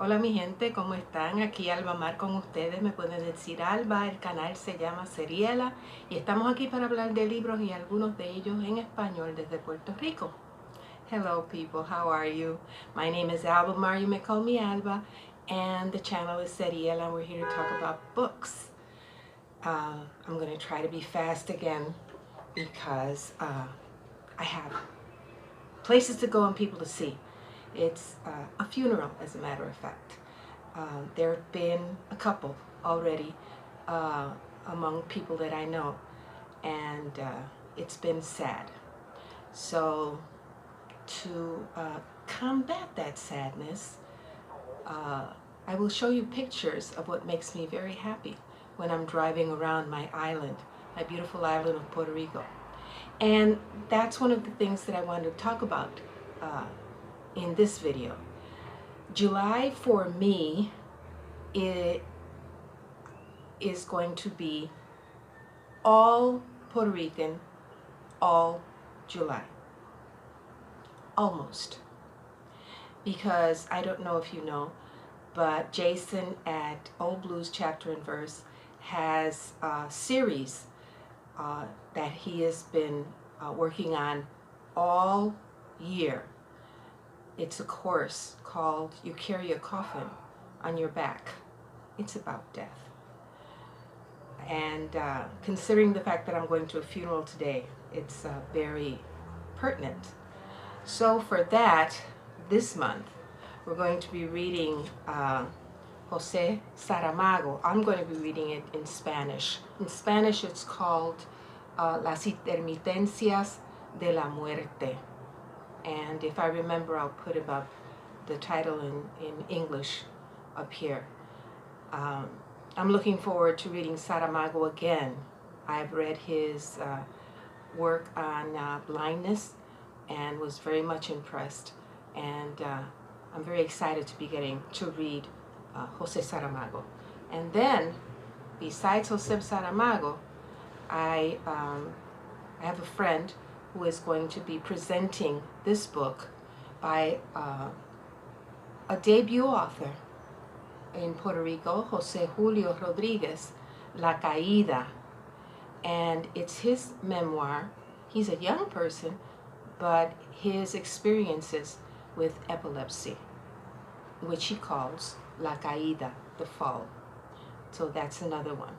Hola mi gente, ¿cómo están? Aquí Alba Mar con ustedes, me pueden decir Alba, el canal se llama Seriela y estamos aquí para hablar de libros y algunos de ellos en español desde Puerto Rico. Hello people, how are you? My name is Alba Mar, you may call me Alba, and the channel is Seriela and we're here to talk about books. I'm going to try to be fast again because I have places to go and people to see. It's a funeral, as a matter of fact. There have been a couple already among people that I know, and it's been sad. So to combat that sadness, I will show you pictures of what makes me very happy when I'm driving around my island, my beautiful island of Puerto Rico. And that's one of the things that I wanted to talk about in this video. July for me, it is going to be all Puerto Rican, all July. Almost. Because I don't know if you know, but Jason at Old Blues Chapter and Verse has a series that he has been working on all year. It's a course called You Carry a Coffin on Your Back. It's about death. And considering the fact that I'm going to a funeral today, it's very pertinent. So for that, this month, we're going to be reading José Saramago. I'm going to be reading it in Spanish. In Spanish, it's called Las Intermitencias de la Muerte. And if I remember, I'll put about the title in English up here. I'm looking forward to reading Saramago again. I've read his work on blindness and was very much impressed. And I'm very excited to be getting to read José Saramago. And then, besides José Saramago, I have a friend who is going to be presenting this book by a debut author in Puerto Rico, José Julio Rodríguez, La Caída. And it's his memoir. He's a young person, but his experiences with epilepsy, which he calls La Caída, the fall. So that's another one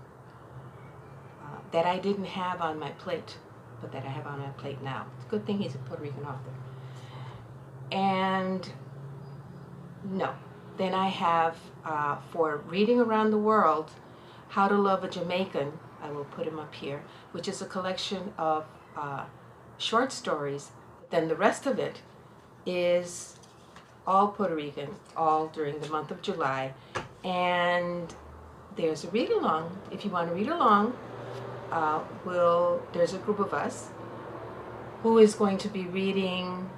that I didn't have on my plate, but that I have on my plate now. It's a good thing he's a Puerto Rican author. And no, then I have for reading around the world, How to Love a Jamaican. I will put him up here, which is a collection of short stories. Then the rest of it is all Puerto Rican, all during the month of July. And there's a read along. If you want to read along, there's a group of us who is going to be reading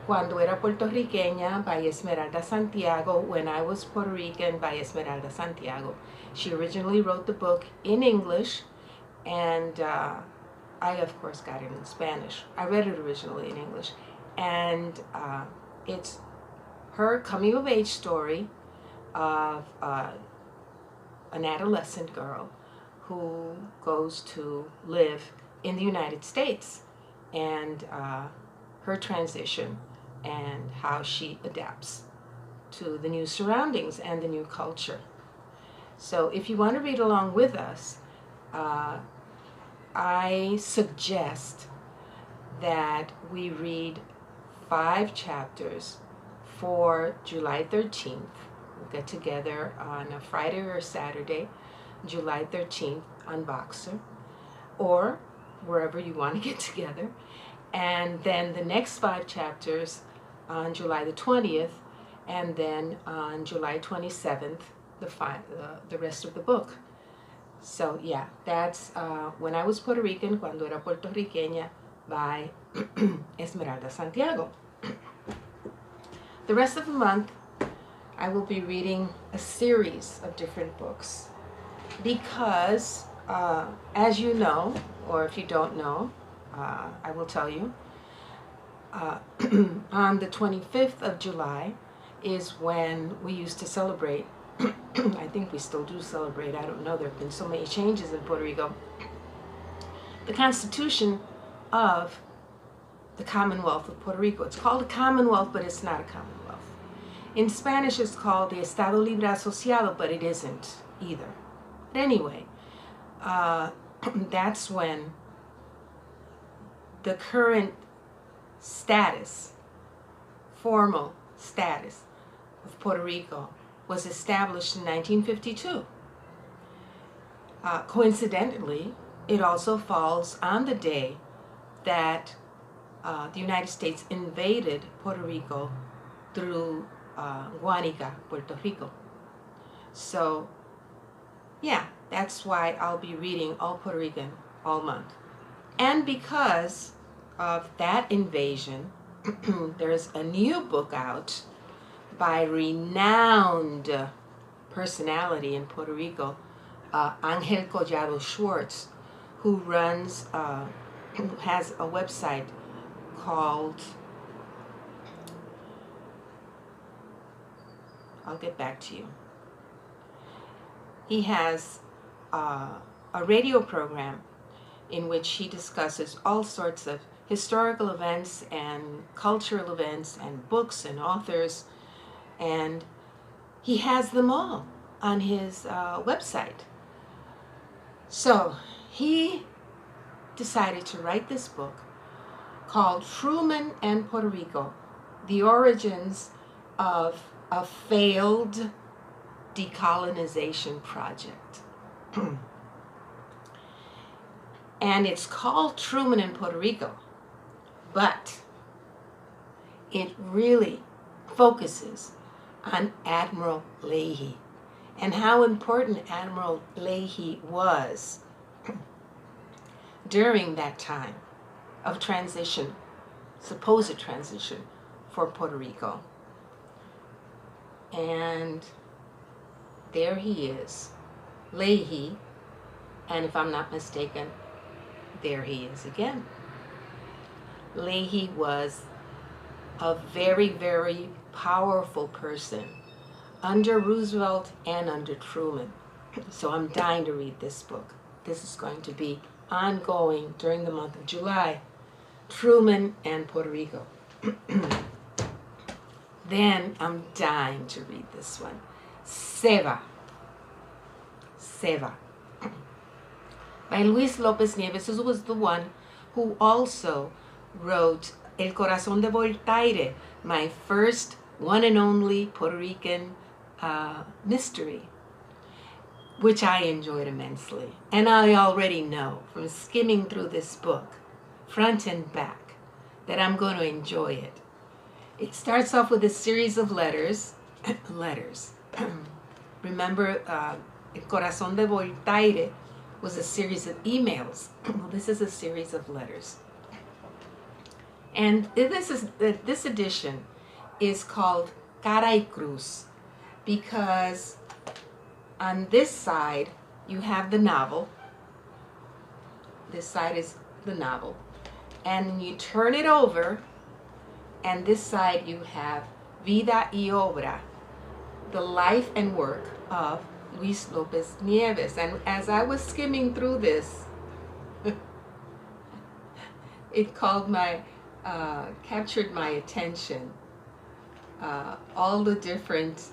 Cuando Era Puertorriqueña by Esmeralda Santiago, When I Was Puerto Rican by Esmeralda Santiago. She originally wrote the book in English, and I of course got it in Spanish. I read it originally in English, and it's her coming of age story of an adolescent girl who goes to live in the United States, and her transition and how she adapts to the new surroundings and the new culture. So if you want to read along with us, I suggest that we read 5 chapters for July 13th. We'll get together on a Friday or Saturday, July 13th on Boxer, or wherever you want to get together. And then the next 5 chapters on July the 20th, and then on July 27th, the rest of the book. So yeah, that's When I Was Puerto Rican, Cuando Era Puertorriqueña by Esmeralda Santiago. The rest of the month, I will be reading a series of different books because, as you know, or if you don't know, I will tell you, on the 25th of July, is when we used to celebrate. I think we still do celebrate. I don't know. There have been so many changes in Puerto Rico. The Constitution of the Commonwealth of Puerto Rico. It's called a Commonwealth, but it's not a Commonwealth. In Spanish, it's called the Estado Libre Asociado, but it isn't either. But anyway, that's when the current status, formal status of Puerto Rico was established in 1952. Coincidentally, it also falls on the day that the United States invaded Puerto Rico through Guanica, Puerto Rico. So, yeah, that's why I'll be reading all Puerto Rican all month. And because of that invasion, there's a new book out by renowned personality in Puerto Rico, Ángel Collado Schwarz, who runs, who has a website called, I'll get back to you. He has a radio program in which he discusses all sorts of historical events and cultural events and books and authors, and he has them all on his website. So he decided to write this book called Truman and Puerto Rico, The Origins of a Failed Decolonization Project. And it's called Truman and Puerto Rico, but it really focuses on Admiral Leahy and how important Admiral Leahy was during that time of transition, supposed transition for Puerto Rico. And there he is, Leahy, and if I'm not mistaken, there he is again. Leahy was a very, very powerful person under Roosevelt and under Truman. So I'm dying to read this book. This is going to be ongoing during the month of July. Truman and Puerto Rico. Then I'm dying to read this one. Seva. Seva. By Luis Lopez Nieves. This was the one who also wrote El Corazon de Voltaire, my first one and only Puerto Rican mystery, which I enjoyed immensely. And I already know from skimming through this book, front and back, that I'm going to enjoy it. It starts off with a series of letters. Remember, El Corazon de Voltaire was a series of emails. Well, this is a series of letters. And this edition is called Cara y Cruz, because on this side you have the novel. This side is the novel. And you turn it over, and this side you have Vida y Obra, the life and work of Luis Lopez Nieves. And as I was skimming through this, it captured my attention. All the different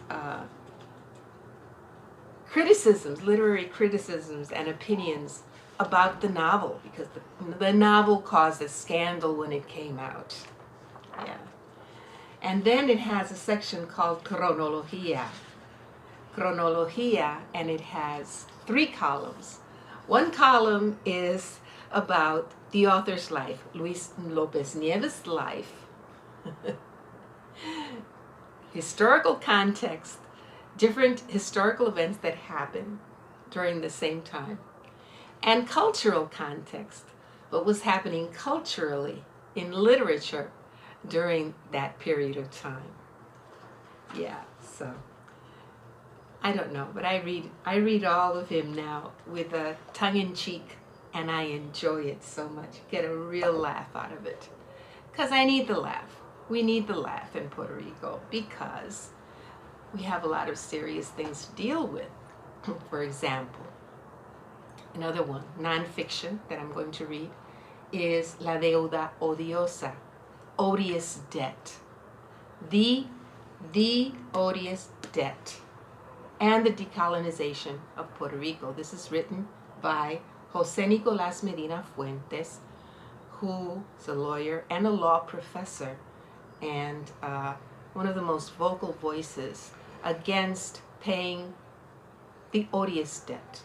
criticisms, literary criticisms and opinions about the novel, because the novel caused a scandal when it came out. Yeah. And then it has a section called Cronologia. Cronologia, and it has 3 columns. One column is about the author's life, Luis Lopez Nieves' life, historical context, different historical events that happened during the same time, and cultural context, what was happening culturally in literature during that period of time. Yeah, so I don't know, but I read all of him now with a tongue-in-cheek, and I enjoy it so much. Get a real laugh out of it, because I need the laugh. We need the laugh in Puerto Rico, because we have a lot of serious things to deal with. For example, another one, nonfiction that I'm going to read, is La Deuda Odiosa, odious debt. The odious debt and the decolonization of Puerto Rico. This is written by Jose Nicolas Medina Fuentes, who is a lawyer and a law professor, and one of the most vocal voices against paying the odious debt,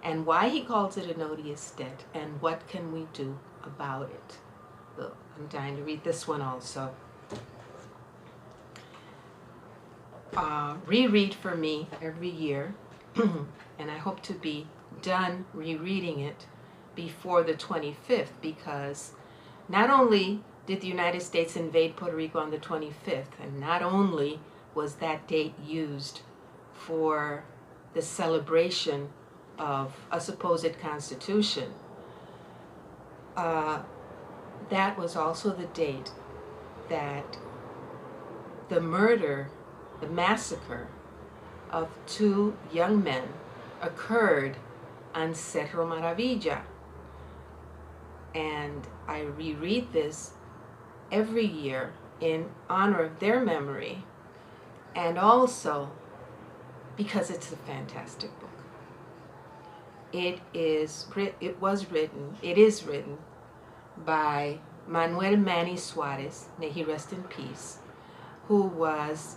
and why he calls it an odious debt, and what can we do about it. So I'm dying to read this one also. Reread for me every year, and I hope to be done rereading it before the 25th, because not only did the United States invade Puerto Rico on the 25th, and not only was that date used for the celebration of a supposed constitution, that was also the date that the murder, the massacre of 2 young men occurred on Cerro Maravilla. And I reread this every year in honor of their memory, and also because it's a fantastic book. It is written by Manuel Manny Schwarz, may he rest in peace, who was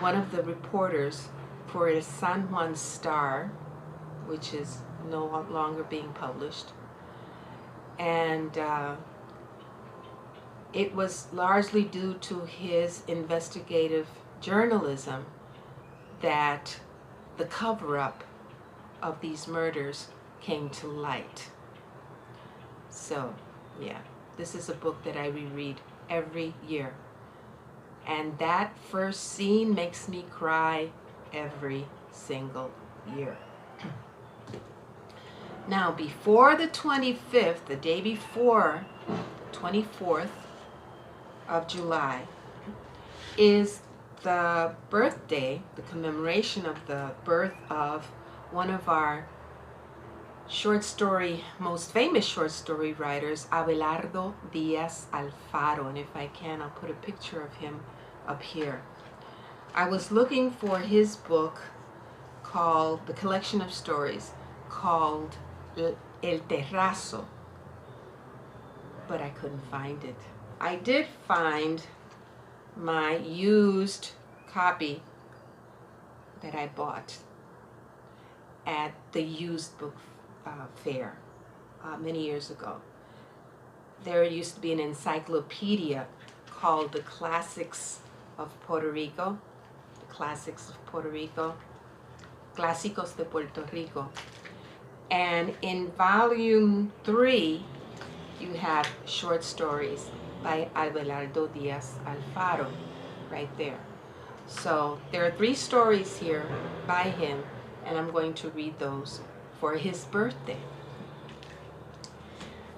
one of the reporters for a San Juan Star, which is no longer being published. And it was largely due to his investigative journalism that the cover-up of these murders came to light. So, yeah, this is a book that I reread every year. And that first scene makes me cry every single year. Now, before the 25th, the day before, the 24th of July, is the birthday, the commemoration of the birth of one of our most famous short story writers, Abelardo Diaz Alfaro. And if I can, I'll put a picture of him up here. I was looking for his book called, the collection of stories called El Terrazo, but I couldn't find it. I did find my used copy that I bought at the used book fair many years ago. There used to be an encyclopedia called The Classics of Puerto Rico, The Classics of Puerto Rico, Clásicos de Puerto Rico. And in volume 3, you have short stories by Abelardo Diaz Alfaro, right there. So there are 3 stories here by him, and I'm going to read those for his birthday.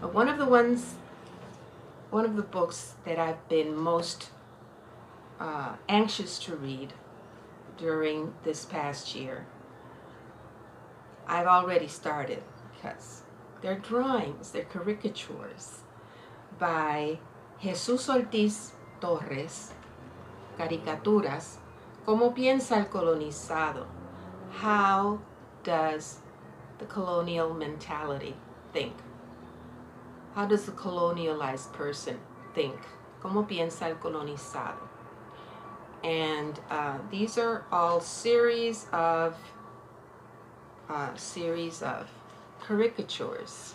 But one of the books that I've been most anxious to read during this past year, I've already started, because they're drawings, they're caricatures by Jesus Ortiz Torres, caricaturas, ¿Cómo piensa el colonizado? How does the colonial mentality think? How does the colonialized person think? ¿Cómo piensa el colonizado? And these are all series of caricatures.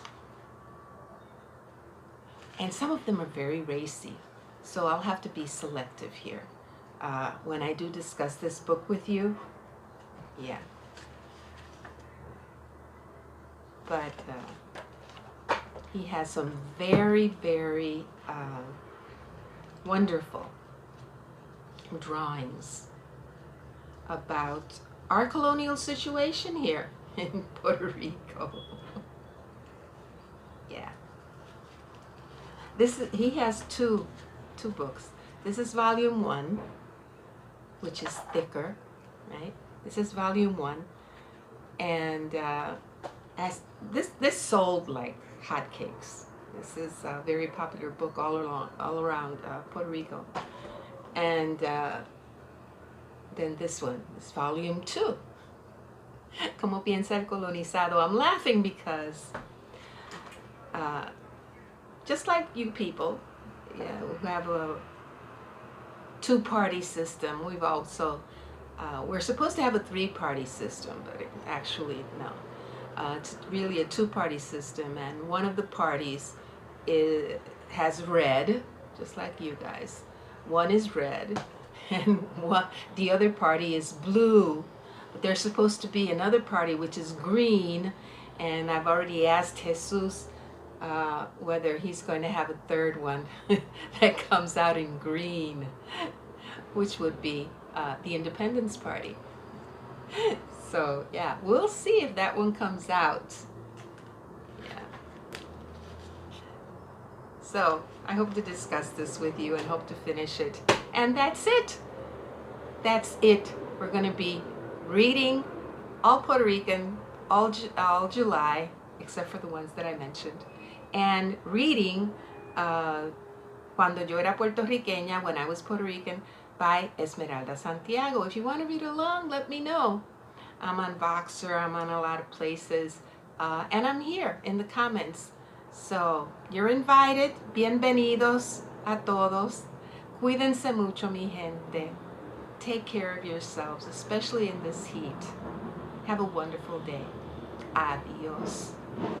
And some of them are very racy, so I'll have to be selective here when I do discuss this book with you. Yeah. But he has some very, very wonderful drawings about our colonial situation here in Puerto Rico. Yeah. He has two books. This is volume 1, which is thicker, right? This is volume 1, and as this sold like hotcakes. This is a very popular book all around Puerto Rico. And then this one is volume 2. Como piensa el colonizado. I'm laughing because just like you people, yeah, who have a two-party system, we've also we're supposed to have a three-party system, but actually no. It's really a two-party system, and one of the parties has red, just like you guys. One is red, and the other party is blue. But there's supposed to be another party which is green, and I've already asked Jesus whether he's going to have a third one that comes out in green, which would be the Independence Party. So yeah, we'll see if that one comes out. Yeah. So I hope to discuss this with you and hope to finish it. And that's it. That's it. We're going to be reading all Puerto Rican, all July, except for the ones that I mentioned, and reading Cuando yo era puertorriqueña, when I was Puerto Rican, by Esmeralda Santiago. If you want to read along, let me know. I'm on Voxer, I'm on a lot of places, and I'm here in the comments. So you're invited. Bienvenidos a todos. Cuídense mucho, mi gente. Take care of yourselves, especially in this heat. Have a wonderful day. Adios.